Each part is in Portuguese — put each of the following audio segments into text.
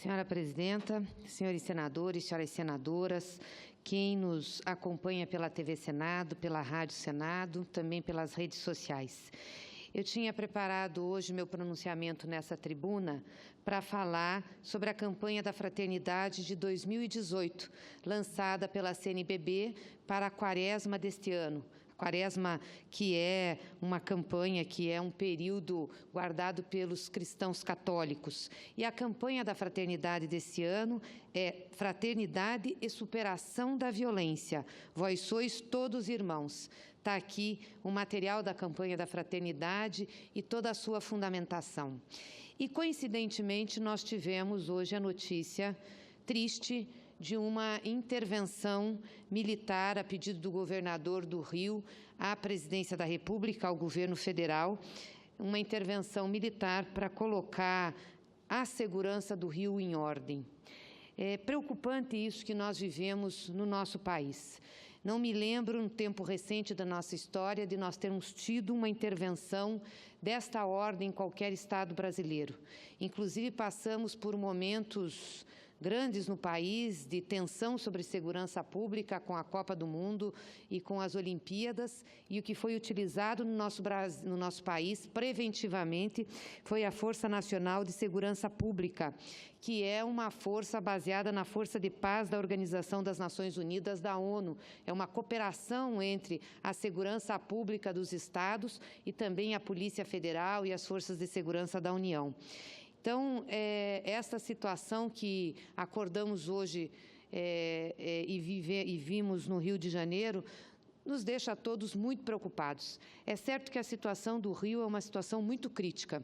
Senhora Presidenta, senhores senadores, senhoras senadoras, quem nos acompanha pela TV Senado, pela Rádio Senado, também pelas redes sociais. Eu tinha preparado hoje meu pronunciamento nessa tribuna para falar sobre a campanha da Fraternidade de 2018, lançada pela CNBB para a Quaresma deste ano. Quaresma, que é uma campanha, que é um período guardado pelos cristãos católicos. E a campanha da fraternidade desse ano é Fraternidade e Superação da Violência. Vós sois todos irmãos. Está aqui o material da campanha da fraternidade e toda a sua fundamentação. E, coincidentemente, nós tivemos hoje a notícia triste de uma intervenção militar a pedido do governador do Rio à presidência da República, ao governo federal, uma intervenção militar para colocar a segurança do Rio em ordem. É preocupante isso que nós vivemos no nosso país. Não me lembro, no tempo recente da nossa história, de nós termos tido uma intervenção desta ordem em qualquer estado brasileiro. Inclusive, passamos por momentos grandes no país, de tensão sobre segurança pública com a Copa do Mundo e com as Olimpíadas, e o que foi utilizado no nosso país preventivamente foi a Força Nacional de Segurança Pública, que é uma força baseada na Força de Paz da Organização das Nações Unidas, da ONU. É uma cooperação entre a segurança pública dos estados e também a Polícia Federal e as forças de segurança da União. Então, essa situação que acordamos hoje e vimos no Rio de Janeiro nos deixa a todos muito preocupados. É certo que a situação do Rio é uma situação muito crítica.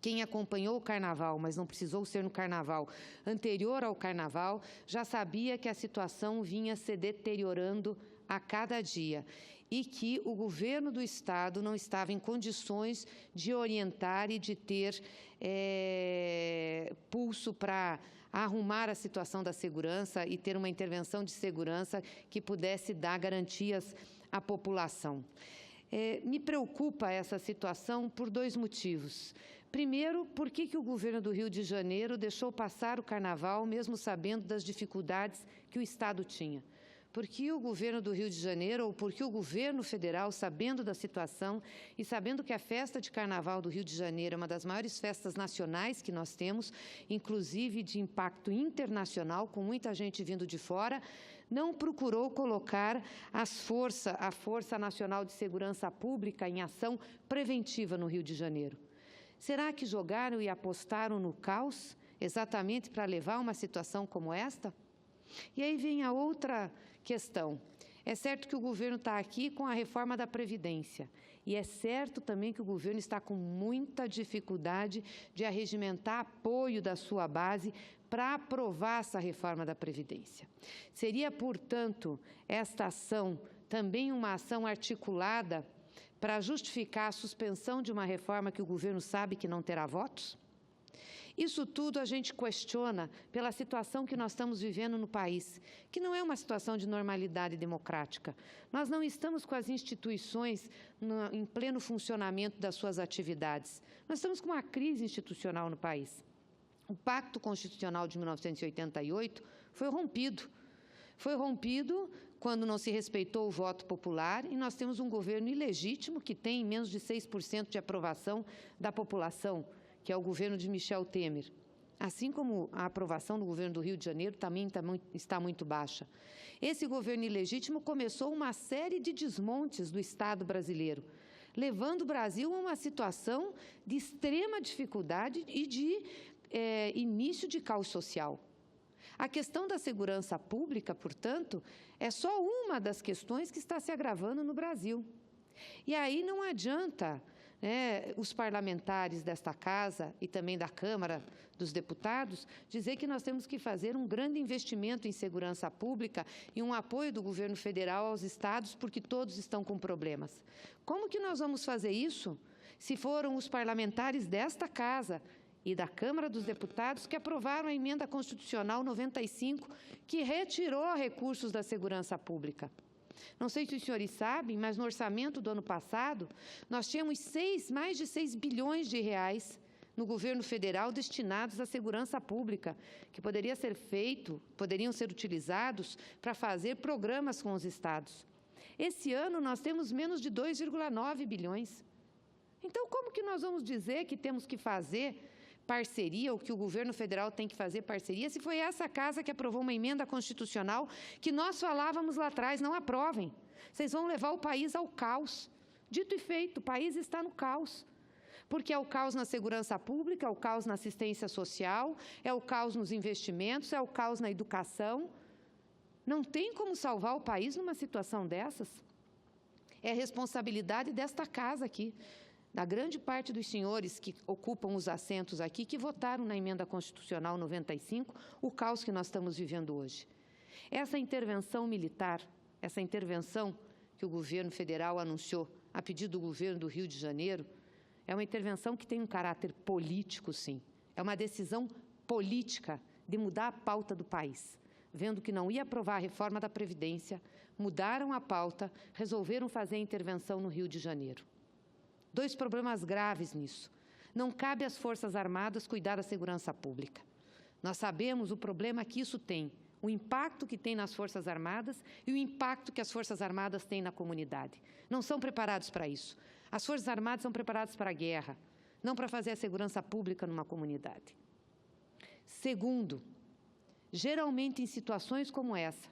Quem acompanhou o Carnaval, mas não precisou ser no Carnaval, anterior ao Carnaval, já sabia que a situação vinha se deteriorando a cada dia e que o governo do Estado não estava em condições de orientar e de ter pulso para arrumar a situação da segurança e ter uma intervenção de segurança que pudesse dar garantias à população. Me preocupa essa situação por dois motivos. Primeiro, por que o governo do Rio de Janeiro deixou passar o Carnaval, mesmo sabendo das dificuldades que o Estado tinha? Por que o governo do Rio de Janeiro, ou por que o governo federal, sabendo da situação e sabendo que a festa de Carnaval do Rio de Janeiro é uma das maiores festas nacionais que nós temos, inclusive de impacto internacional, com muita gente vindo de fora, não procurou colocar a Força Nacional de Segurança Pública em ação preventiva no Rio de Janeiro? Será que jogaram e apostaram no caos exatamente para levar a uma situação como esta? E aí vem a outra questão. É certo que o governo está aqui com a reforma da Previdência e é certo também que o governo está com muita dificuldade de arregimentar apoio da sua base para aprovar essa reforma da Previdência. Seria, portanto, esta ação também uma ação articulada para justificar a suspensão de uma reforma que o governo sabe que não terá votos? Isso tudo a gente questiona pela situação que nós estamos vivendo no país, que não é uma situação de normalidade democrática. Nós não estamos com as instituições em pleno funcionamento das suas atividades. Nós estamos com uma crise institucional no país. O Pacto Constitucional de 1988 foi rompido. Foi rompido quando não se respeitou o voto popular e nós temos um governo ilegítimo que tem menos de 6% de aprovação da população, que é o governo de Michel Temer. Assim como a aprovação do governo do Rio de Janeiro também está muito baixa. Esse governo ilegítimo começou uma série de desmontes do Estado brasileiro, levando o Brasil a uma situação de extrema dificuldade e de início de caos social. A questão da segurança pública, portanto, é só uma das questões que está se agravando no Brasil. E aí não adianta os parlamentares desta Casa e também da Câmara dos Deputados dizer que nós temos que fazer um grande investimento em segurança pública e um apoio do governo federal aos estados porque todos estão com problemas. Como que nós vamos fazer isso se foram os parlamentares desta Casa e da Câmara dos Deputados que aprovaram a Emenda Constitucional 95, que retirou recursos da segurança pública? Não sei se os senhores sabem, mas no orçamento do ano passado, nós tínhamos mais de 6 bilhões de reais no governo federal destinados à segurança pública, que poderiam ser utilizados para fazer programas com os estados. Esse ano, nós temos menos de 2,9 bilhões. Então, como que nós vamos dizer que temos que fazer parceria, ou que o governo federal tem que fazer parceria, se foi essa casa que aprovou uma emenda constitucional que nós falávamos lá atrás, não aprovem. Vocês vão levar o país ao caos. Dito e feito, o país está no caos. Porque é o caos na segurança pública, é o caos na assistência social, é o caos nos investimentos, é o caos na educação. Não tem como salvar o país numa situação dessas. É responsabilidade desta casa aqui, da grande parte dos senhores que ocupam os assentos aqui, que votaram na emenda constitucional 95, o caos que nós estamos vivendo hoje. Essa intervenção militar, essa intervenção que o governo federal anunciou a pedido do governo do Rio de Janeiro, é uma intervenção que tem um caráter político, sim. É uma decisão política de mudar a pauta do país. Vendo que não ia aprovar a reforma da Previdência, mudaram a pauta, resolveram fazer a intervenção no Rio de Janeiro. 2 problemas graves nisso. Não cabe às Forças Armadas cuidar da segurança pública. Nós sabemos o problema que isso tem, o impacto que tem nas Forças Armadas e o impacto que as Forças Armadas têm na comunidade. Não são preparados para isso. As Forças Armadas são preparadas para a guerra, não para fazer a segurança pública numa comunidade. Segundo, geralmente em situações como essa,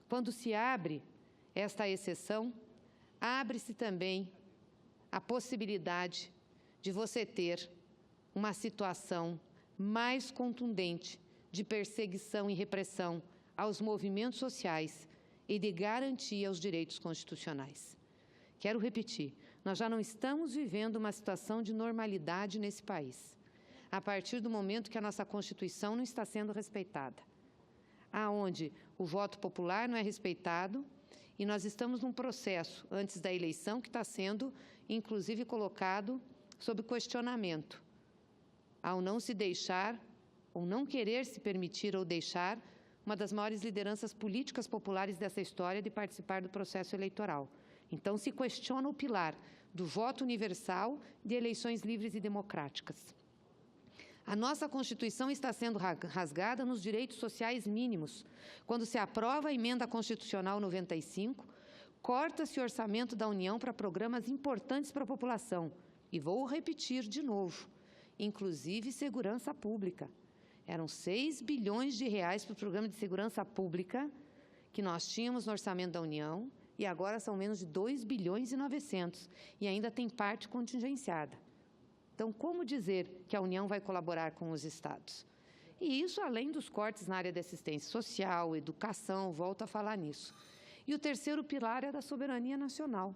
quando se abre esta exceção, abre-se também a possibilidade de você ter uma situação mais contundente de perseguição e repressão aos movimentos sociais e de garantia aos direitos constitucionais. Quero repetir, nós já não estamos vivendo uma situação de normalidade nesse país, a partir do momento que a nossa Constituição não está sendo respeitada, aonde o voto popular não é respeitado e nós estamos num processo, antes da eleição, que está sendo, inclusive, colocado sob questionamento, ao não se deixar, ou não querer se permitir ou deixar, uma das maiores lideranças políticas populares dessa história de participar do processo eleitoral. Então, se questiona o pilar do voto universal de eleições livres e democráticas. A nossa Constituição está sendo rasgada nos direitos sociais mínimos. Quando se aprova a emenda constitucional 95, corta-se o orçamento da União para programas importantes para a população. E vou repetir de novo, inclusive segurança pública. Eram 6 bilhões de reais para o programa de segurança pública que nós tínhamos no orçamento da União, e agora são menos de 2 bilhões e 900, e ainda tem parte contingenciada. Então, como dizer que a União vai colaborar com os estados? E isso além dos cortes na área de assistência social, educação, volto a falar nisso. E o terceiro pilar é da soberania nacional.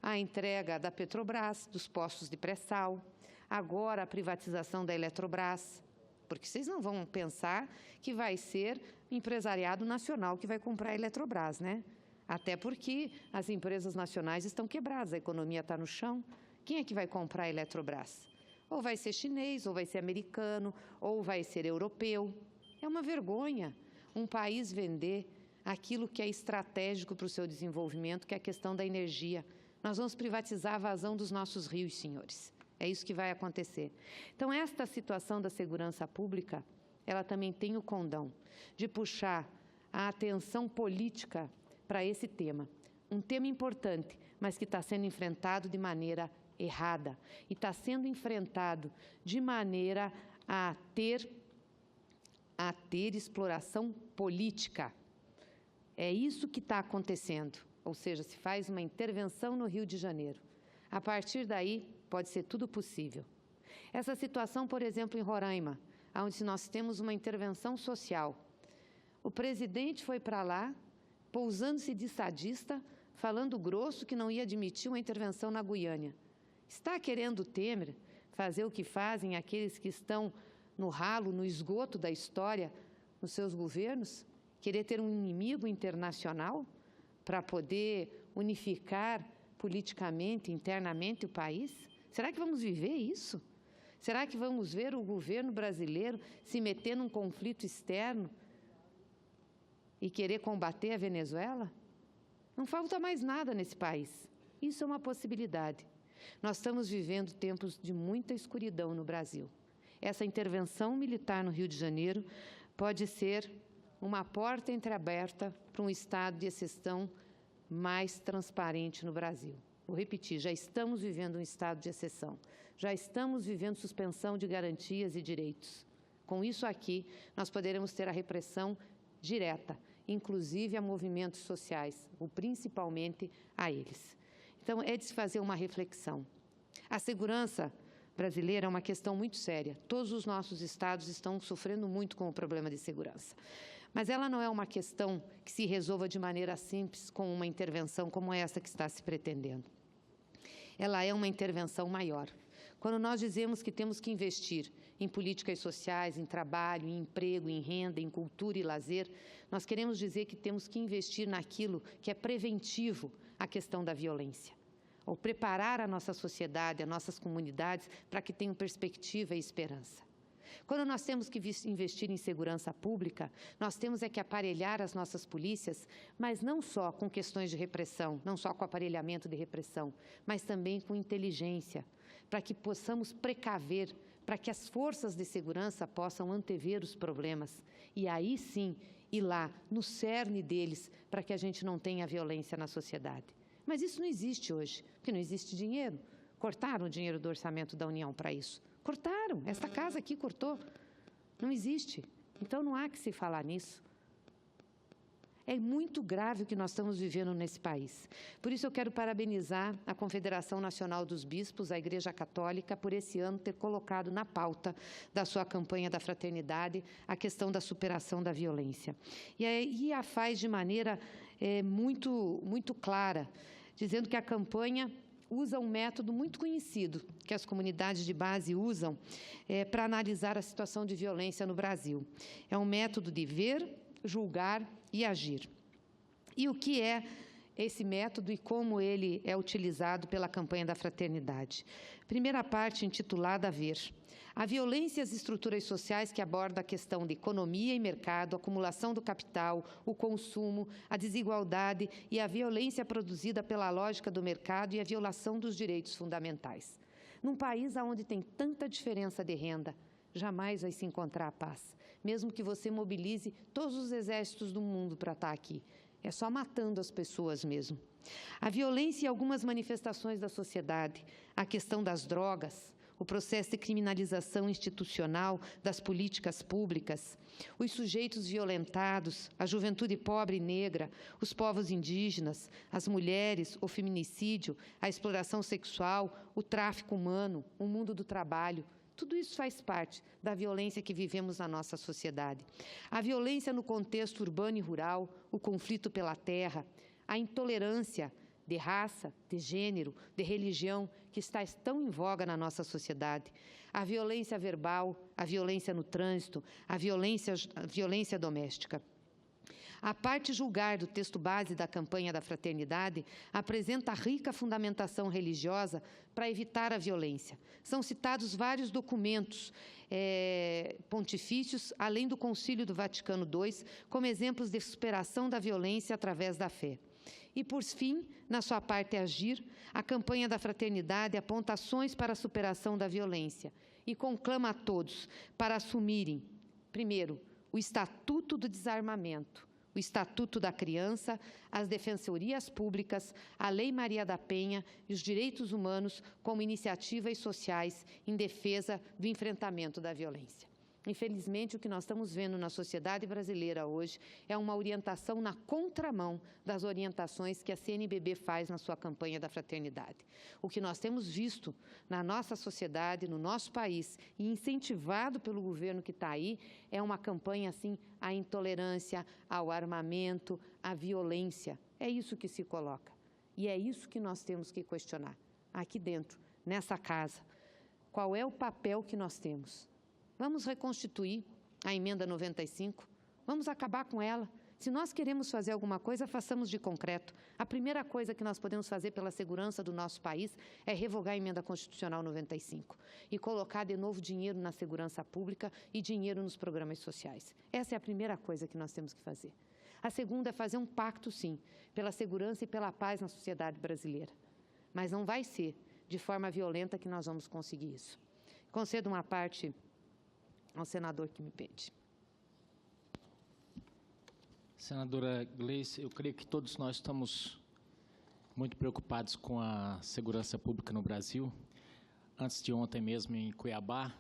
A entrega da Petrobras, dos postos de pré-sal, agora a privatização da Eletrobras, porque vocês não vão pensar que vai ser empresariado nacional que vai comprar a Eletrobras, né? Até porque as empresas nacionais estão quebradas, a economia está no chão. Quem é que vai comprar a Eletrobras? Ou vai ser chinês, ou vai ser americano, ou vai ser europeu. É uma vergonha um país vender aquilo que é estratégico para o seu desenvolvimento, que é a questão da energia. Nós vamos privatizar a vazão dos nossos rios, senhores. É isso que vai acontecer. Então, esta situação da segurança pública, ela também tem o condão de puxar a atenção política para esse tema. Um tema importante, mas que está sendo enfrentado de maneira errada. E está sendo enfrentado de maneira a ter exploração política. É isso que está acontecendo. Ou seja, se faz uma intervenção no Rio de Janeiro. A partir daí, pode ser tudo possível. Essa situação, por exemplo, em Roraima, onde nós temos uma intervenção social. O presidente foi para lá, pousando-se de sadista, falando grosso que não ia admitir uma intervenção na Guiânia. Está querendo o Temer fazer o que fazem aqueles que estão no ralo, no esgoto da história, nos seus governos? Querer ter um inimigo internacional para poder unificar politicamente, internamente o país? Será que vamos viver isso? Será que vamos ver o governo brasileiro se meter num conflito externo e querer combater a Venezuela? Não falta mais nada nesse país. Isso é uma possibilidade. Nós estamos vivendo tempos de muita escuridão no Brasil. essa intervenção militar no Rio de Janeiro pode ser uma porta entreaberta para um estado de exceção mais transparente no Brasil. Vou repetir, já estamos vivendo um estado de exceção, já estamos vivendo suspensão de garantias e direitos. Com isso aqui, nós poderemos ter a repressão direta, inclusive a movimentos sociais, ou principalmente a eles. Então, é de se fazer uma reflexão. A segurança brasileira é uma questão muito séria. Todos os nossos estados estão sofrendo muito com o problema de segurança. Mas ela não é uma questão que se resolva de maneira simples com uma intervenção como essa que está se pretendendo. Ela é uma intervenção maior. Quando nós dizemos que temos que investir em políticas sociais, em trabalho, em emprego, em renda, em cultura e lazer, nós queremos dizer que temos que investir naquilo que é preventivo à questão da violência, ou preparar a nossa sociedade, as nossas comunidades, para que tenham perspectiva e esperança. Quando nós temos que investir em segurança pública, nós temos que aparelhar as nossas polícias, mas não só com questões de repressão, não só com aparelhamento de repressão, mas também com inteligência, para que possamos precaver, para que as forças de segurança possam antever os problemas e aí sim ir lá no cerne deles, para que a gente não tenha violência na sociedade. Mas isso não existe hoje, porque não existe dinheiro. Cortaram o dinheiro do orçamento da União para isso. Cortaram, esta casa aqui cortou. Não existe. Então não há que se falar nisso. É muito grave o que nós estamos vivendo nesse país. Por isso eu quero parabenizar a Confederação Nacional dos Bispos, a Igreja Católica, por esse ano ter colocado na pauta da sua campanha da fraternidade a questão da superação da violência. E a faz de maneira muito clara, dizendo que a campanha usa um método muito conhecido que as comunidades de base usam para analisar a situação de violência no Brasil. É um método de ver, julgar e agir. E o que é esse método e como ele é utilizado pela campanha da fraternidade? Primeira parte, intitulada Ver. A violência e as estruturas sociais que aborda a questão de economia e mercado, acumulação do capital, o consumo, a desigualdade e a violência produzida pela lógica do mercado e a violação dos direitos fundamentais. Num país onde tem tanta diferença de renda, jamais vai se encontrar a paz, mesmo que você mobilize todos os exércitos do mundo para estar aqui. É só matando as pessoas mesmo. A violência e algumas manifestações da sociedade, a questão das drogas, o processo de criminalização institucional das políticas públicas, os sujeitos violentados, a juventude pobre e negra, os povos indígenas, as mulheres, o feminicídio, a exploração sexual, o tráfico humano, o mundo do trabalho. Tudo isso faz parte da violência que vivemos na nossa sociedade. A violência no contexto urbano e rural, o conflito pela terra, a intolerância de raça, de gênero, de religião, que está tão em voga na nossa sociedade, a violência verbal, a violência no trânsito, a violência doméstica. A parte julgar do texto base da campanha da fraternidade apresenta rica fundamentação religiosa para evitar a violência. São citados vários documentos pontifícios, além do Concílio do Vaticano II, como exemplos de superação da violência através da fé. E, por fim, na sua parte agir, a campanha da fraternidade aponta ações para a superação da violência e conclama a todos para assumirem, primeiro, o Estatuto do Desarmamento, o Estatuto da Criança, as defensorias públicas, a Lei Maria da Penha e os direitos humanos como iniciativas sociais em defesa do enfrentamento da violência. Infelizmente, o que nós estamos vendo na sociedade brasileira hoje é uma orientação na contramão das orientações que a CNBB faz na sua campanha da fraternidade. O que nós temos visto na nossa sociedade, no nosso país, e incentivado pelo governo que está aí, é uma campanha, assim, à intolerância, ao armamento, à violência. É isso que se coloca. E é isso que nós temos que questionar, aqui dentro, nessa casa. Qual é o papel que nós temos? Vamos reconstituir a emenda 95, vamos acabar com ela. Se nós queremos fazer alguma coisa, façamos de concreto. A primeira coisa que nós podemos fazer pela segurança do nosso país é revogar a emenda constitucional 95 e colocar de novo dinheiro na segurança pública e dinheiro nos programas sociais. Essa é a primeira coisa que nós temos que fazer. A segunda é fazer um pacto, sim, pela segurança e pela paz na sociedade brasileira. Mas não vai ser de forma violenta que nós vamos conseguir isso. Concedo uma parte ao senador que me pede. Senadora Gleice, eu creio que todos nós estamos muito preocupados com a segurança pública no Brasil. Antes de ontem mesmo, em Cuiabá,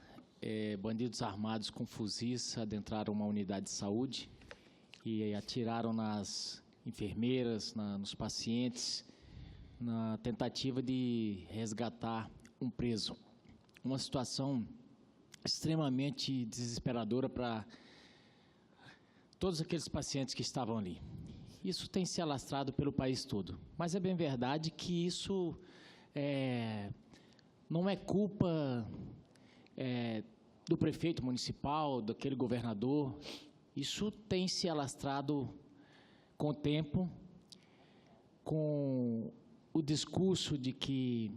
bandidos armados com fuzis adentraram uma unidade de saúde e atiraram nas enfermeiras, nos pacientes, na tentativa de resgatar um preso. Uma situação extremamente desesperadora para todos aqueles pacientes que estavam ali. Isso tem se alastrado pelo país todo. Mas é bem verdade que isso não é culpa do prefeito municipal, daquele governador. Isso tem se alastrado com o tempo, com o discurso de que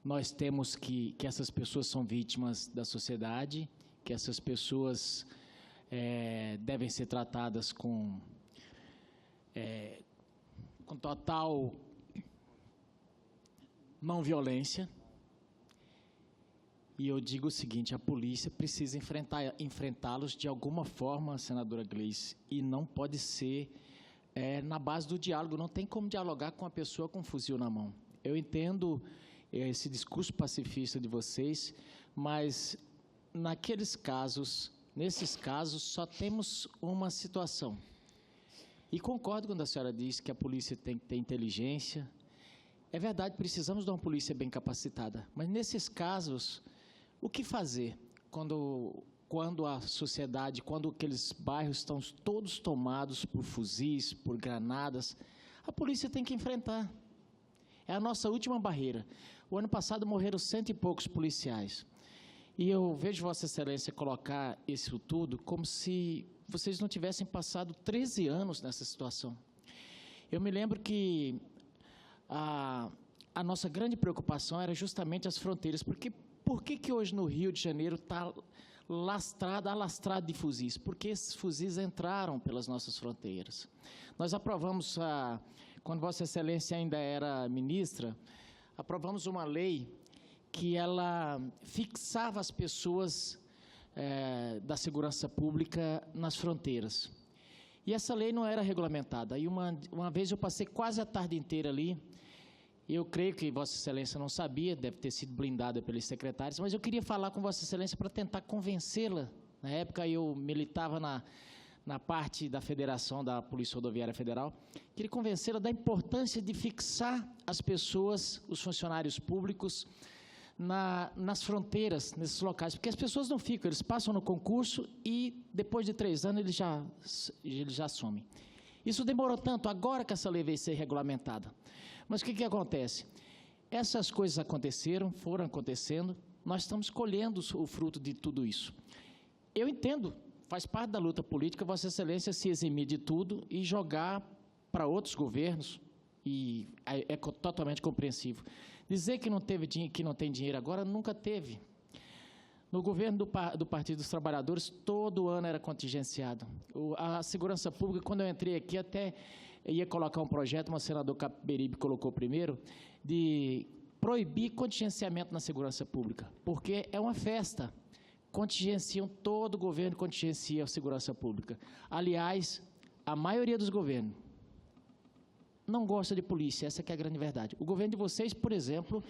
nós temos que essas pessoas são vítimas da sociedade, que essas pessoas devem ser tratadas com total não violência. E eu digo o seguinte, a polícia precisa enfrentá-los de alguma forma, senadora Gleice, e não pode ser na base do diálogo, não tem como dialogar com a pessoa com um fuzil na mão. Eu entendo esse discurso pacifista de vocês, mas nesses casos, só temos uma situação. E concordo quando a senhora diz que a polícia tem que ter inteligência. É verdade, precisamos de uma polícia bem capacitada, mas nesses casos, o que fazer quando a sociedade, quando aqueles bairros estão todos tomados por fuzis, por granadas? A polícia tem que enfrentar. É a nossa última barreira. O ano passado morreram 100 e poucos policiais. E eu vejo Vossa Excelência colocar isso tudo como se vocês não tivessem passado 13 anos nessa situação. Eu me lembro que a nossa grande preocupação era justamente as fronteiras. Porque por que hoje no Rio de Janeiro está alastrado de fuzis? Porque esses fuzis entraram pelas nossas fronteiras. Nós aprovamos, quando Vossa Excelência ainda era ministra, aprovamos uma lei que ela fixava as pessoas da segurança pública nas fronteiras. E essa lei não era regulamentada. E uma vez eu passei quase a tarde inteira ali, e eu creio que Vossa Excelência não sabia, deve ter sido blindada pelos secretários, mas eu queria falar com Vossa Excelência para tentar convencê-la. Na época eu militava na parte da Federação da Polícia Rodoviária Federal, queria convencê-la da importância de fixar as pessoas, os funcionários públicos, nas fronteiras, nesses locais, porque as pessoas não ficam, eles passam no concurso e depois de 3 anos eles já somem. Isso demorou tanto, agora que essa lei veio ser regulamentada. Mas o que acontece? Essas coisas aconteceram, foram acontecendo, nós estamos colhendo o fruto de tudo isso. Eu entendo, faz parte da luta política, Vossa Excelência se eximir de tudo e jogar para outros governos, e é totalmente compreensível. Dizer que não tem dinheiro agora, nunca teve. No governo do Partido dos Trabalhadores, todo ano era contingenciado. A segurança pública, quando eu entrei aqui, até ia colocar um projeto, o senador Capiberibe colocou primeiro, de proibir contingenciamento na segurança pública, porque é uma festa. Todo o governo contingencia a segurança pública. Aliás, a maioria dos governos não gosta de polícia, essa que é a grande verdade. O governo de vocês, por exemplo,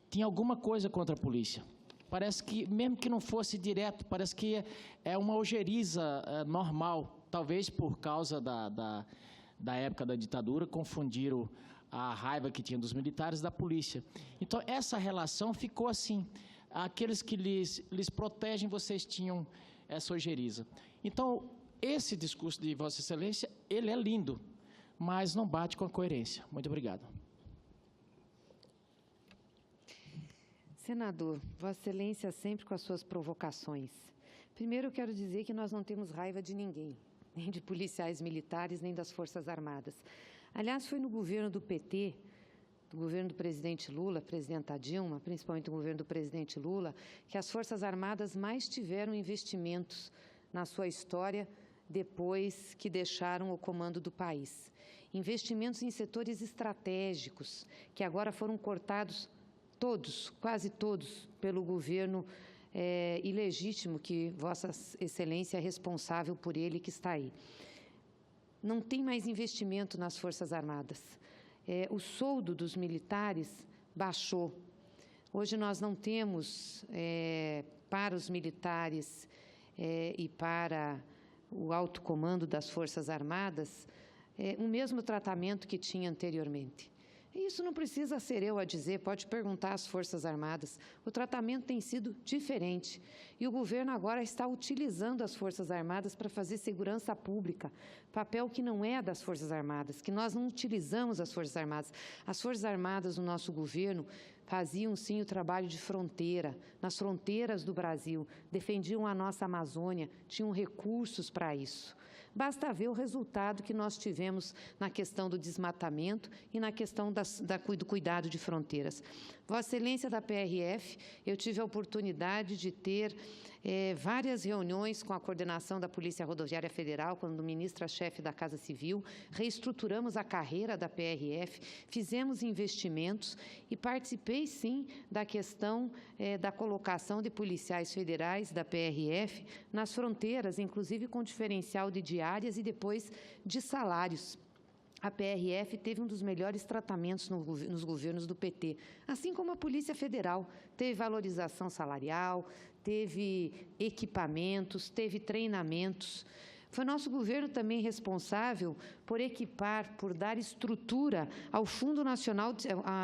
tinha alguma coisa contra a polícia. Parece que, mesmo que não fosse direto, parece que é uma ojeriza normal. Talvez por causa da época da ditadura, confundiram a raiva que tinha dos militares da polícia. Então, essa relação ficou assim. Aqueles que lhes protegem, vocês tinham essa ojeriza. Então, esse discurso de Vossa Excelência, ele é lindo, mas não bate com a coerência. Muito obrigado. Senador, Vossa Excelência sempre com as suas provocações. Primeiro, eu quero dizer que nós não temos raiva de ninguém, nem de policiais militares, nem das Forças Armadas. Aliás, foi no governo do PT, do governo do presidente Lula, presidenta Dilma, principalmente no governo do presidente Lula, que as Forças Armadas mais tiveram investimentos na sua história depois que deixaram o comando do país. Investimentos em setores estratégicos, que agora foram cortados todos, quase todos, pelo governo ilegítimo que Vossa Excelência é responsável por ele que está aí. Não tem mais investimento nas Forças Armadas. O soldo dos militares baixou. Hoje nós não temos, para os militares e para o alto comando das Forças Armadas, o mesmo tratamento que tinha anteriormente. E isso não precisa ser eu a dizer, pode perguntar às Forças Armadas. O tratamento tem sido diferente. E o governo agora está utilizando as Forças Armadas para fazer segurança pública, papel que não é das Forças Armadas, que nós não utilizamos as Forças Armadas. As Forças Armadas do nosso governo faziam, sim, o trabalho de fronteira, nas fronteiras do Brasil, defendiam a nossa Amazônia, tinham recursos para isso. Basta ver o resultado que nós tivemos na questão do desmatamento e na questão do cuidado de fronteiras. Vossa Excelência da PRF, eu tive a oportunidade de ter várias reuniões com a coordenação da Polícia Rodoviária Federal, quando ministra-chefe da Casa Civil, reestruturamos a carreira da PRF, fizemos investimentos e participei, sim, da questão da colocação de policiais federais da PRF nas fronteiras, inclusive com diferencial de diárias e depois de salários. A PRF teve um dos melhores tratamentos nos governos do PT, assim como a Polícia Federal. Teve valorização salarial, teve equipamentos, teve treinamentos. Foi nosso governo também responsável por equipar, por dar estrutura ao Fundo Nacional,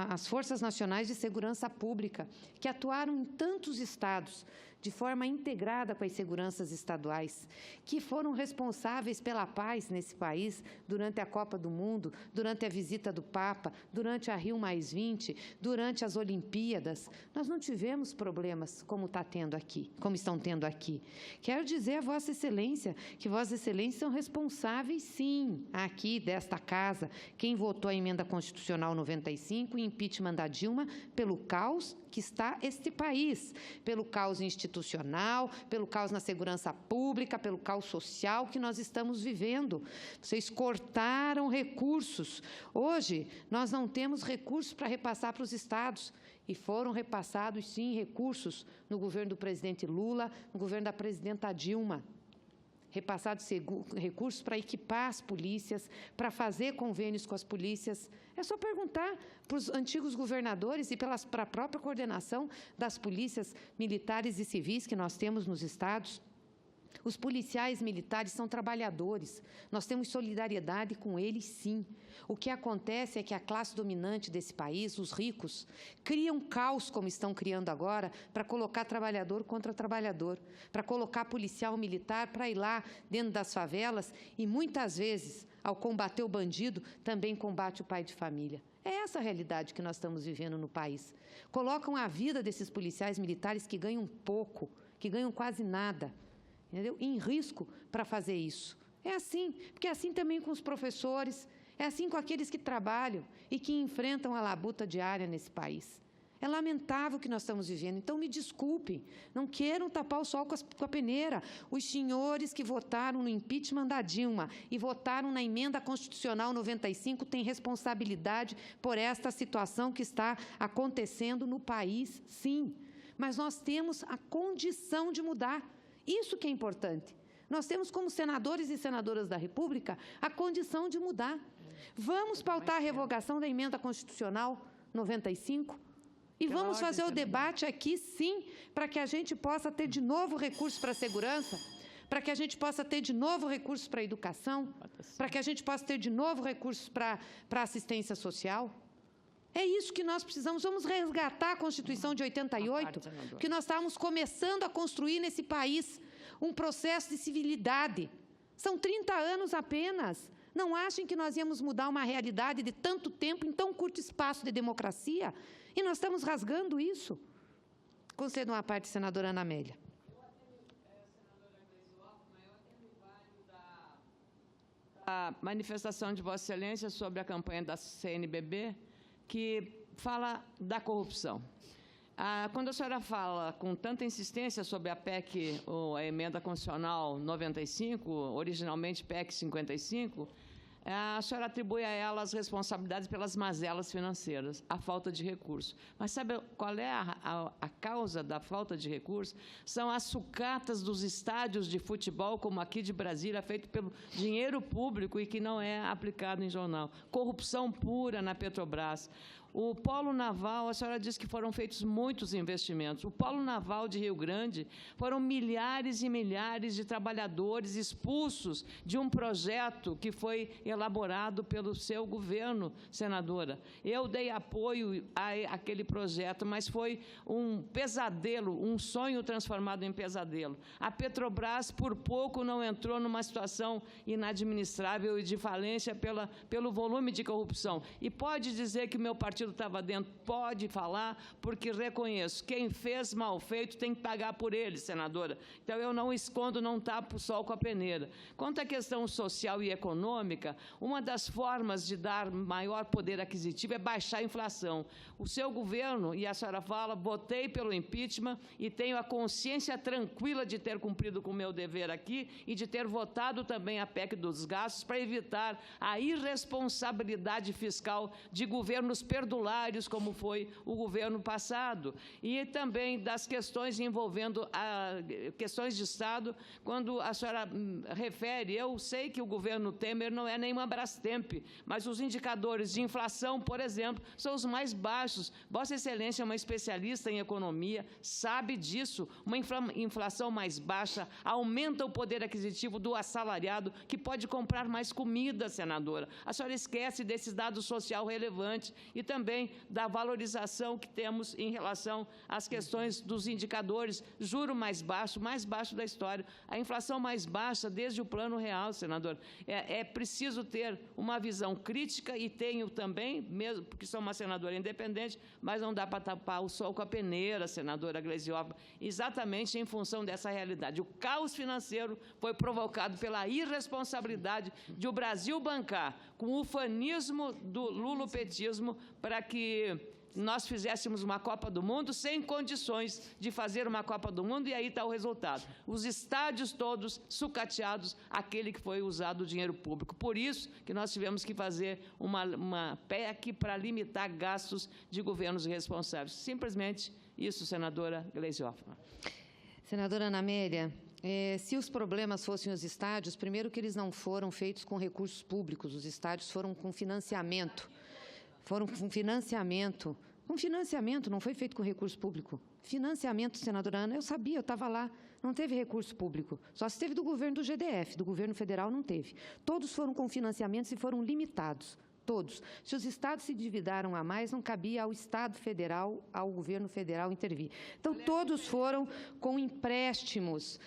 às Forças Nacionais de Segurança Pública, que atuaram em tantos estados, de forma integrada com as seguranças estaduais, que foram responsáveis pela paz nesse país durante a Copa do Mundo, durante a visita do Papa, durante a Rio+20, durante as Olimpíadas. Nós não tivemos problemas como estão tendo aqui. Quero dizer a Vossa Excelência que Vossa Excelência são responsáveis, sim, aqui desta casa, quem votou a emenda constitucional 95 e impeachment da Dilma, pelo caos que está este país, pelo caos institucional, pelo caos na segurança pública, pelo caos social que nós estamos vivendo. Vocês cortaram recursos. Hoje, nós não temos recursos para repassar para os estados. E foram repassados, sim, recursos no governo do presidente Lula, no governo da presidenta Dilma. Repassados recursos para equipar as polícias, para fazer convênios com as polícias. É só perguntar para os antigos governadores e para a própria coordenação das polícias militares e civis que nós temos nos estados. Os policiais militares são trabalhadores, nós temos solidariedade com eles, sim. O que acontece é que a classe dominante desse país, os ricos, criam caos, como estão criando agora, para colocar trabalhador contra trabalhador, para colocar policial militar para ir lá dentro das favelas e, muitas vezes, ao combater o bandido, também combate o pai de família. É essa a realidade que nós estamos vivendo no país. Colocam a vida desses policiais militares que ganham pouco, que ganham quase nada, entendeu? Em risco para fazer isso. É assim, porque é assim também com os professores, é assim com aqueles que trabalham e que enfrentam a labuta diária nesse país. É lamentável o que nós estamos vivendo, então me desculpem, não queiram tapar o sol com a peneira. Os senhores que votaram no impeachment da Dilma e votaram na emenda constitucional 95 têm responsabilidade por esta situação que está acontecendo no país, sim. Mas nós temos a condição de mudar. Isso que é importante. Nós temos, como senadores e senadoras da República, a condição de mudar. Vamos pautar a revogação da emenda constitucional 95 e vamos fazer o debate aqui, sim, para que a gente possa ter de novo recursos para a segurança, para que a gente possa ter de novo recursos para a educação, para que a gente possa ter de novo recursos para a assistência social. É isso que nós precisamos. Vamos resgatar a Constituição de 88, que nós estávamos começando a construir nesse país um processo de civilidade. São 30 anos apenas. Não achem que nós íamos mudar uma realidade de tanto tempo em tão curto espaço de democracia? E nós estamos rasgando isso. Concedo uma parte, senadora Ana Amélia. A manifestação de Vossa Excelência sobre a campanha da CNBB, que fala da corrupção. Quando a senhora fala com tanta insistência sobre a PEC, ou a Emenda Constitucional 95, originalmente PEC 55, a senhora atribui a ela as responsabilidades pelas mazelas financeiras, a falta de recursos. Mas sabe qual é a causa da falta de recursos? São as sucatas dos estádios de futebol, como aqui de Brasília, feito pelo dinheiro público e que não é aplicado em jornal. Corrupção pura na Petrobras. O Polo Naval, a senhora disse que foram feitos muitos investimentos. O Polo Naval de Rio Grande foram milhares e milhares de trabalhadores expulsos de um projeto que foi elaborado pelo seu governo, senadora. Eu dei apoio àquele projeto, mas foi um pesadelo, um sonho transformado em pesadelo. A Petrobras, por pouco, não entrou numa situação inadministrável e de falência pelo volume de corrupção. E pode dizer que meu partido estava dentro, pode falar, porque reconheço, quem fez mal feito tem que pagar por ele, senadora. Então, eu não escondo, não tapo o sol com a peneira. Quanto à questão social e econômica, uma das formas de dar maior poder aquisitivo é baixar a inflação. O seu governo, e a senhora fala, votei pelo impeachment e tenho a consciência tranquila de ter cumprido com o meu dever aqui e de ter votado também a PEC dos gastos para evitar a irresponsabilidade fiscal de governos perdulários, como foi o governo passado, e também das questões envolvendo questões de Estado, quando a senhora refere, eu sei que o governo Temer não é nenhuma Brastemp, mas os indicadores de inflação, por exemplo, são os mais baixos. Vossa Excelência é uma especialista em economia, sabe disso. Uma inflação mais baixa aumenta o poder aquisitivo do assalariado, que pode comprar mais comida, senadora. A senhora esquece desses dados social relevantes e também da valorização que temos em relação às questões dos indicadores, juro mais baixo da história, a inflação mais baixa desde o Plano Real, senador. É preciso ter uma visão crítica e tenho também, mesmo porque sou uma senadora independente, mas não dá para tapar o sol com a peneira, senadora Gleisiópolis, exatamente em função dessa realidade. O caos financeiro foi provocado pela irresponsabilidade de o Brasil bancar com o ufanismo do lulopetismo para que nós fizéssemos uma Copa do Mundo sem condições de fazer uma Copa do Mundo, e aí está o resultado. Os estádios todos sucateados, aquele que foi usado o dinheiro público. Por isso que nós tivemos que fazer uma PEC para limitar gastos de governos responsáveis. Simplesmente isso, senadora Gleisiópolis. Senadora Ana Amélia, se os problemas fossem os estádios, primeiro que eles não foram feitos com recursos públicos, os estádios foram com financiamento. Foram com financiamento. Com financiamento, não foi feito com recurso público. Financiamento, senadora Ana, eu sabia, eu estava lá. Não teve recurso público. Só se teve do governo do GDF, do governo federal não teve. Todos foram com financiamentos e foram limitados. Todos. Se os estados se endividaram a mais, não cabia ao Estado federal, ao governo federal intervir. Então, todos foram com empréstimos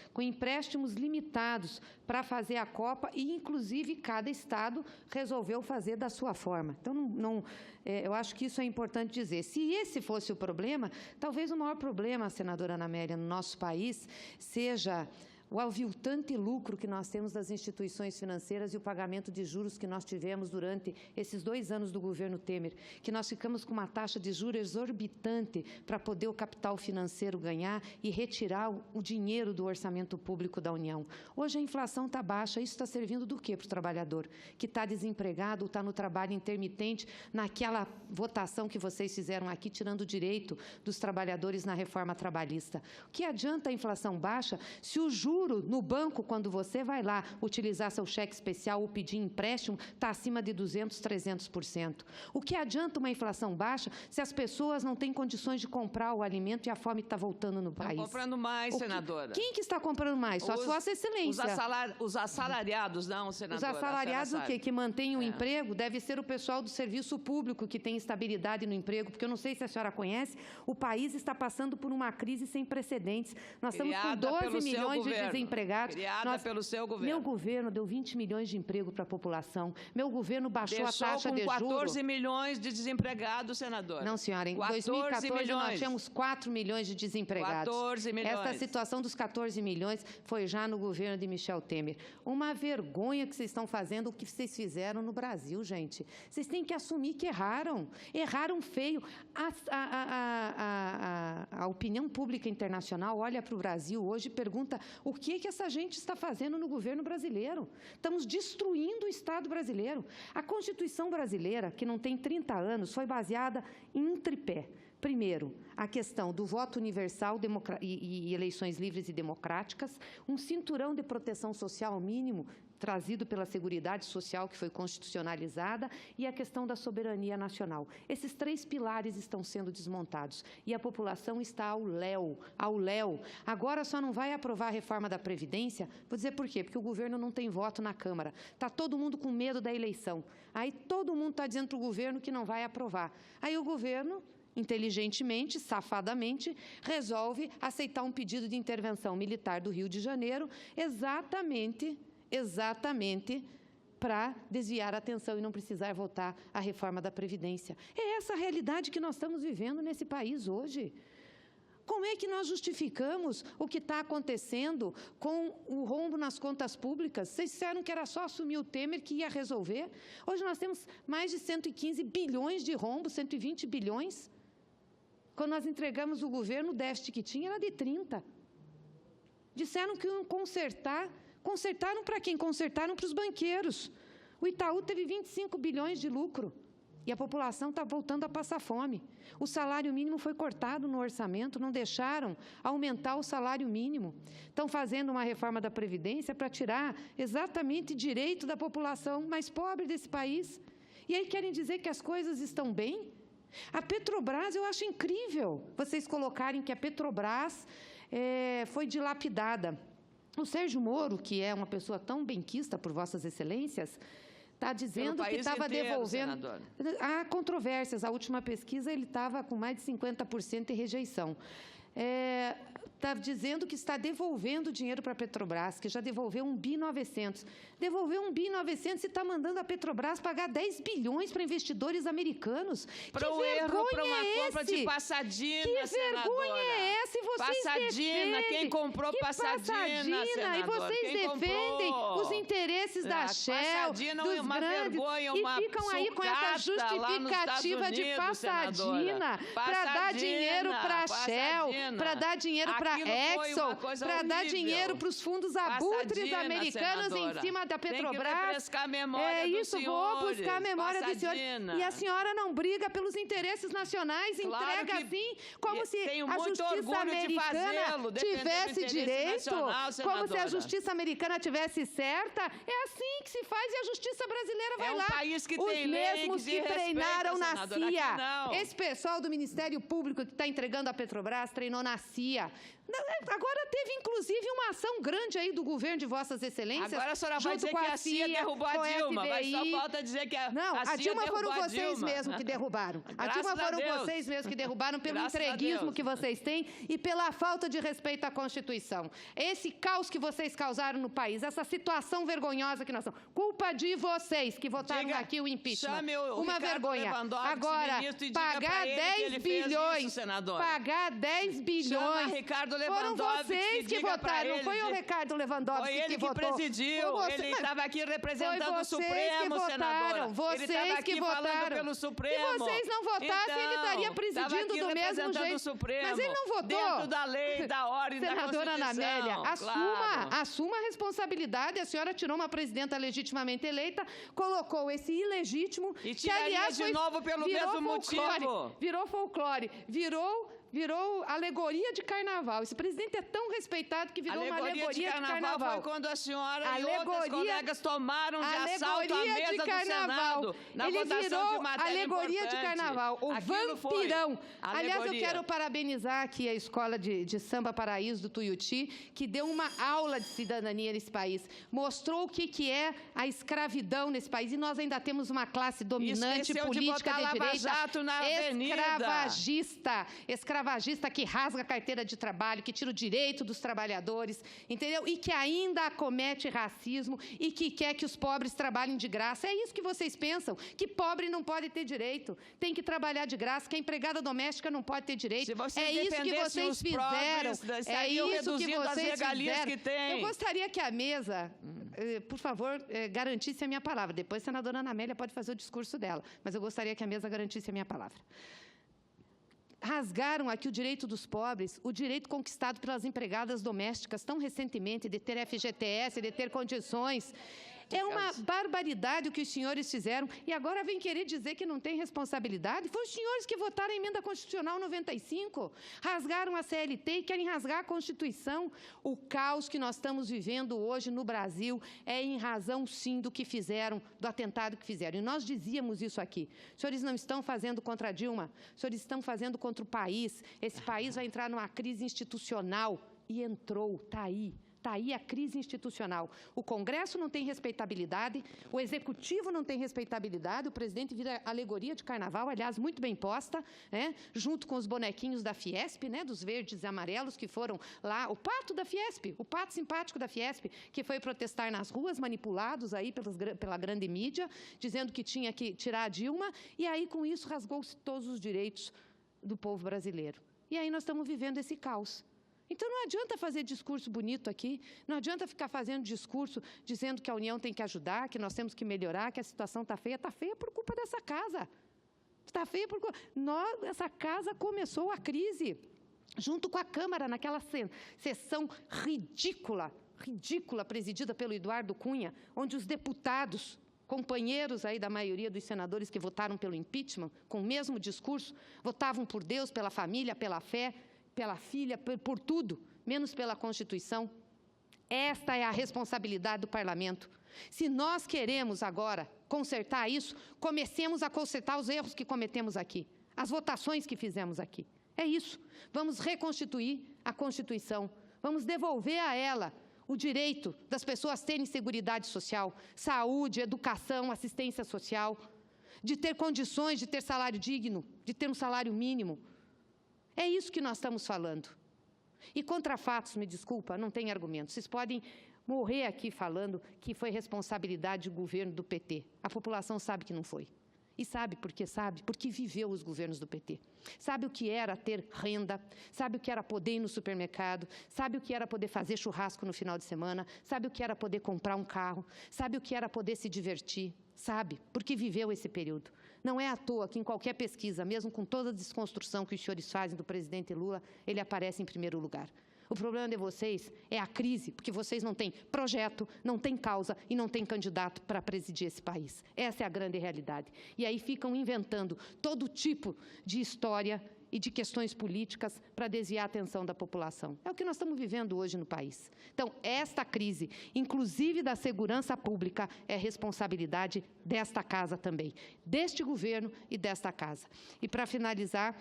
limitados para fazer a Copa e, inclusive, cada estado resolveu fazer da sua forma. Então, eu acho que isso é importante dizer. Se esse fosse o problema, talvez o maior problema, senadora Ana Amélia, no nosso país, seja o aviltante lucro que nós temos das instituições financeiras e o pagamento de juros que nós tivemos durante esses 2 anos do governo Temer, que nós ficamos com uma taxa de juros exorbitante para poder o capital financeiro ganhar e retirar o dinheiro do orçamento público da União. Hoje a inflação está baixa, isso está servindo do quê para o trabalhador? Que está desempregado ou está no trabalho intermitente, naquela votação que vocês fizeram aqui, tirando o direito dos trabalhadores na reforma trabalhista. O que adianta a inflação baixa se o juro no banco, quando você vai lá utilizar seu cheque especial ou pedir empréstimo, está acima de 200%, 300%. O que adianta uma inflação baixa se as pessoas não têm condições de comprar o alimento e a fome está voltando no país? Estão comprando mais, senadora. Quem que está comprando mais? Só Vossa Excelência. Os assalariados, não, senadora. Os assalariados o quê? Que mantêm o emprego? Deve ser o pessoal do serviço público que tem estabilidade no emprego, porque eu não sei se a senhora conhece, o país está passando por uma crise sem precedentes. Nós estamos com 12 milhões de desempregados. Criada pelo seu governo. Meu governo deu 20 milhões de emprego para a população. Meu governo baixou a taxa de juros. com 14 milhões de desempregados, senadora. Não, senhora. Em 2014, nós tínhamos 4 milhões de desempregados. 14 milhões. Essa situação dos 14 milhões foi já no governo de Michel Temer. Uma vergonha que vocês estão fazendo, o que vocês fizeram no Brasil, gente. Vocês têm que assumir que erraram. Erraram feio. A opinião pública internacional olha para o Brasil hoje e pergunta o que essa gente está fazendo no governo brasileiro. Estamos destruindo o Estado brasileiro. A Constituição brasileira, que não tem 30 anos, foi baseada em um tripé. Primeiro, a questão do voto universal e eleições livres e democráticas, um cinturão de proteção social mínimo trazido pela Seguridade Social, que foi constitucionalizada, e a questão da soberania nacional. Esses 3 pilares estão sendo desmontados e a população está ao léu. Agora só não vai aprovar a reforma da Previdência, vou dizer por quê, porque o governo não tem voto na Câmara. Está todo mundo com medo da eleição. Aí todo mundo está dizendo para o governo que não vai aprovar. Aí o governo, inteligentemente, safadamente, resolve aceitar um pedido de intervenção militar do Rio de Janeiro, exatamente para desviar a atenção e não precisar votar a reforma da Previdência. É essa a realidade que nós estamos vivendo nesse país hoje. Como é que nós justificamos o que está acontecendo com o rombo nas contas públicas? Vocês disseram que era só assumir o Temer que ia resolver. Hoje nós temos mais de 115 bilhões de rombo, 120 bilhões. Quando nós entregamos o governo, o déficit que tinha era de 30. Disseram que iam consertar. Consertaram para quem? Consertaram para os banqueiros. O Itaú teve 25 bilhões de lucro e a população está voltando a passar fome. O salário mínimo foi cortado no orçamento, não deixaram aumentar o salário mínimo. Estão fazendo uma reforma da Previdência para tirar exatamente direito da população mais pobre desse país. E aí querem dizer que as coisas estão bem? A Petrobras, eu acho incrível vocês colocarem que a Petrobras foi dilapidada. O Sérgio Moro, que é uma pessoa tão benquista por Vossas Excelências, está dizendo que estava devolvendo... Senadora. Há controvérsias. A última pesquisa, ele estava com mais de 50% de rejeição. Está dizendo que está devolvendo dinheiro para a Petrobras, que já devolveu 1,9 bi. Devolveu 1,9 bi e está mandando a Petrobras pagar 10 bilhões para investidores americanos. Para o erro, para uma compra de Passadina, que senadora. Que vergonha é essa? E vocês Passadina, quem comprou que Passadina, senadora? E vocês quem defendem comprou? os interesses da Shell, Passadina dos é uma grandes, vergonha, e uma ficam aí com essa justificativa de Passadina para dar dinheiro para a Shell, para dar dinheiro para a Exxon, para dar dinheiro para os fundos abutres americanos em cima da Petrobras. Tem que refrescar a memória dos senhores. Vou buscar a memória dos senhores. E a senhora não briga pelos interesses nacionais, claro, entrega assim, como se a justiça americana tivesse direito, como se a justiça americana tivesse certa. É assim que se faz e a justiça brasileira vai lá. País que os tem mesmos que treinaram na CIA. Esse pessoal do Ministério Público que está entregando a Petrobras treinou na CIA. Agora teve, inclusive, uma ação grande aí do governo de Vossas Excelências. Agora a senhora vai dizer que a CIA derrubou a Dilma. Mas só falta dizer que a Dilma foram vocês mesmos que derrubaram. A Dilma foram vocês mesmos que derrubaram pelo entreguismo que vocês têm e pela falta de respeito à Constituição. Esse caos que vocês causaram no país, essa situação vergonhosa que nós estamos. Culpa de vocês que votaram aqui o impeachment. Uma vergonha. Agora, pagar 10 bilhões. Pagar 10 bilhões. Foram vocês que votaram, não foi o Ricardo Lewandowski que votou. Foi ele que presidiu, ele estava aqui representando o Supremo, senadora. Vocês que votaram. Pelo Supremo. Se vocês não votassem, ele estaria presidindo do mesmo jeito. O Supremo, mas ele não votou. Dentro da lei, da ordem, da Constituição. Senadora Ana Amélia, assuma a responsabilidade. A senhora tirou uma presidenta legitimamente eleita, colocou esse ilegítimo, e que, aliás, de novo pelo mesmo motivo. Virou folclore, virou alegoria de carnaval. Esse presidente é tão respeitado que virou uma alegoria de carnaval. Foi quando a senhora e outros colegas tomaram de assalto a mesa do Senado na votação de matéria alegoria importante. de carnaval. O vampirão. Aliás, eu quero parabenizar aqui a Escola de Samba Paraíso do Tuiuti, que deu uma aula de cidadania nesse país. Mostrou o que é a escravidão nesse país. E nós ainda temos uma classe dominante política de direita. Jato na escravagista que rasga a carteira de trabalho, que tira o direito dos trabalhadores, entendeu? E que ainda comete racismo e que quer que os pobres trabalhem de graça. É isso que vocês pensam, que pobre não pode ter direito, tem que trabalhar de graça, que a empregada doméstica não pode ter direito. É isso que vocês fizeram. É isso que vocês fizeram. Que tem. Eu gostaria que a mesa, por favor, garantisse a minha palavra. Depois a senadora Ana Amélia pode fazer o discurso dela, mas eu gostaria que a mesa garantisse a minha palavra. rasgaram aqui o direito dos pobres, o direito conquistado pelas empregadas domésticas tão recentemente de ter FGTS, de ter condições. É uma barbaridade o que os senhores fizeram e agora vem querer dizer que não tem responsabilidade? Foram os senhores que votaram a emenda constitucional 95, rasgaram a CLT e querem rasgar a Constituição. O caos que nós estamos vivendo hoje no Brasil é em razão, sim, do que fizeram, do atentado que fizeram. E nós dizíamos isso aqui. Os senhores não estão fazendo contra a Dilma, os senhores estão fazendo contra o país. Esse país vai entrar numa crise institucional e entrou, está aí. Está aí a crise institucional. O Congresso não tem respeitabilidade, o Executivo não tem respeitabilidade, o presidente vira alegoria de carnaval, aliás, muito bem posta, né? Junto com os bonequinhos da Fiesp, né? Dos verdes e amarelos que foram lá, o pato da Fiesp, o pato simpático da Fiesp, que foi protestar nas ruas, manipulados aí pela grande mídia, dizendo que tinha que tirar a Dilma, e aí, com isso, rasgou-se todos os direitos do povo brasileiro. E aí nós estamos vivendo esse caos. Então, não adianta fazer discurso bonito aqui, não adianta ficar fazendo discurso dizendo que a União tem que ajudar, que nós temos que melhorar, que a situação está feia por culpa dessa casa. Está feia por culpa... Essa casa começou a crise, junto com a Câmara, naquela sessão ridícula, presidida pelo Eduardo Cunha, onde os deputados, companheiros aí da maioria dos senadores que votaram pelo impeachment, com o mesmo discurso, votavam por Deus, pela família, pela fé, pela filha, por tudo, menos pela Constituição. Esta é a responsabilidade do Parlamento. Se nós queremos agora consertar isso, comecemos a consertar os erros que cometemos aqui, as votações que fizemos aqui. É isso. Vamos reconstituir a Constituição, vamos devolver a ela o direito das pessoas terem seguridade social, saúde, educação, assistência social, de ter condições de ter salário digno, de ter um salário mínimo. É isso que nós estamos falando. E contra fatos, me desculpa, não tem argumento. Vocês podem morrer aqui falando que foi responsabilidade do governo do PT. A população sabe que não foi. E sabe por quê? Sabe? Porque viveu os governos do PT. Sabe o que era ter renda, sabe o que era poder ir no supermercado, sabe o que era poder fazer churrasco no final de semana, sabe o que era poder comprar um carro, sabe o que era poder se divertir, sabe? Porque viveu esse período. Não é à toa que em qualquer pesquisa, mesmo com toda a desconstrução que os senhores fazem do presidente Lula, ele aparece em primeiro lugar. O problema de vocês é a crise, porque vocês não têm projeto, não têm causa e não têm candidato para presidir esse país. Essa é a grande realidade. E aí ficam inventando todo tipo de história e de questões políticas para desviar a atenção da população. É o que nós estamos vivendo hoje no país. Então, esta crise, inclusive da segurança pública, é responsabilidade desta casa também, deste governo e desta casa. E, para finalizar,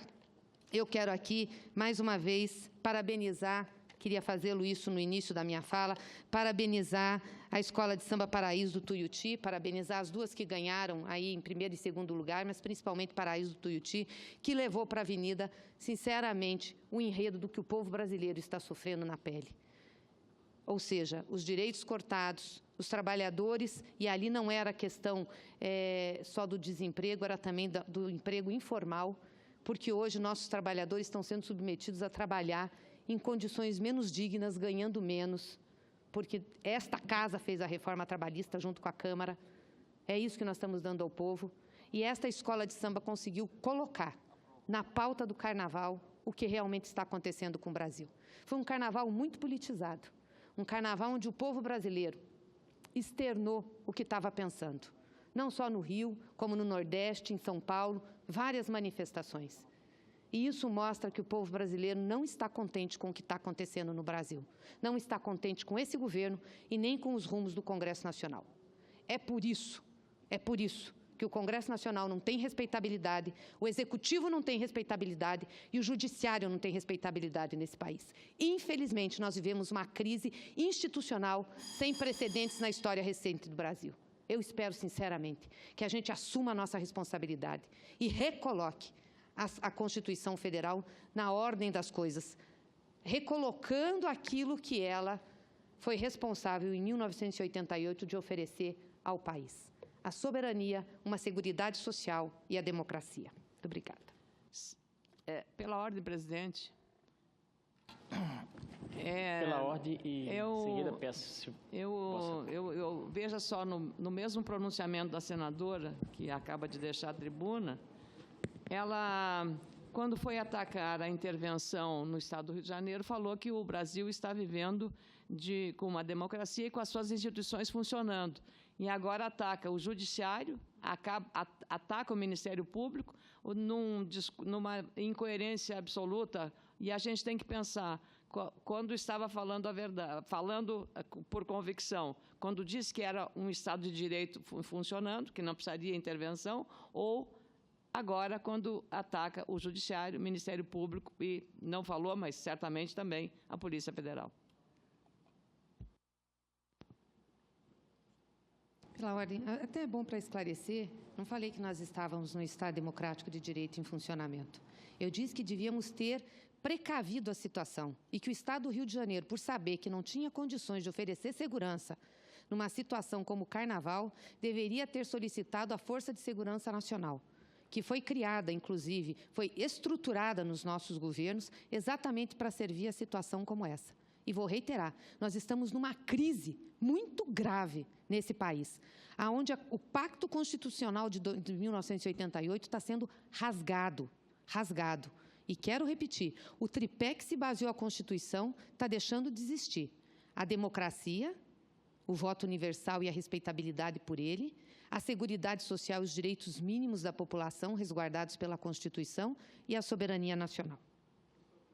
eu quero aqui, mais uma vez, parabenizar, queria fazê-lo isso no início da minha fala, parabenizar a Escola de Samba Paraíso do Tuiuti, parabenizar as duas que ganharam aí em primeiro e segundo lugar, mas principalmente Paraíso do Tuiuti, que levou para a avenida, sinceramente, o enredo do que o povo brasileiro está sofrendo na pele. Ou seja, os direitos cortados, os trabalhadores, e ali não era questão só do desemprego, era também do emprego informal, porque hoje nossos trabalhadores estão sendo submetidos a trabalhar em condições menos dignas, ganhando menos, porque esta casa fez a reforma trabalhista junto com a Câmara. É isso que nós estamos dando ao povo. E esta escola de samba conseguiu colocar na pauta do carnaval o que realmente está acontecendo com o Brasil. Foi um carnaval muito politizado, um carnaval onde o povo brasileiro externou o que estava pensando. Não só no Rio, como no Nordeste, em São Paulo, várias manifestações. E isso mostra que o povo brasileiro não está contente com o que está acontecendo no Brasil. Não está contente com esse governo e nem com os rumos do Congresso Nacional. É por isso que o Congresso Nacional não tem respeitabilidade, o Executivo não tem respeitabilidade e o Judiciário não tem respeitabilidade nesse país. Infelizmente, nós vivemos uma crise institucional sem precedentes na história recente do Brasil. Eu espero, sinceramente, que a gente assuma a nossa responsabilidade e recoloque a Constituição Federal na ordem das coisas, recolocando aquilo que ela foi responsável, em 1988, de oferecer ao país. A soberania, uma seguridade social e a democracia. Muito obrigada. Pela ordem, presidente. Pela ordem e em seguida peço... Eu veja só, no mesmo pronunciamento da senadora, que acaba de deixar a tribuna, ela quando foi atacar a intervenção no Estado do Rio de Janeiro, falou que o Brasil está vivendo com uma democracia e com as suas instituições funcionando. E agora ataca o Judiciário, ataca o Ministério Público, numa incoerência absoluta. E a gente tem que pensar, quando estava falando a verdade, falando por convicção, quando disse que era um Estado de Direito funcionando, que não precisaria intervenção, ou agora, quando ataca o Judiciário, o Ministério Público, e não falou, mas certamente também a Polícia Federal. Pela ordem, até é bom para esclarecer, não falei que nós estávamos no Estado democrático de direito em funcionamento. Eu disse que devíamos ter precavido a situação e que o Estado do Rio de Janeiro, por saber que não tinha condições de oferecer segurança numa situação como o Carnaval, deveria ter solicitado a Força de Segurança Nacional, que foi criada, inclusive, foi estruturada nos nossos governos exatamente para servir a situação como essa. E vou reiterar, nós estamos numa crise muito grave nesse país, onde o Pacto Constitucional de 1988 está sendo rasgado. E quero repetir, o tripé que se baseou a Constituição está deixando de existir. A democracia, o voto universal e a respeitabilidade por ele, a seguridade social e os direitos mínimos da população resguardados pela Constituição e a soberania nacional.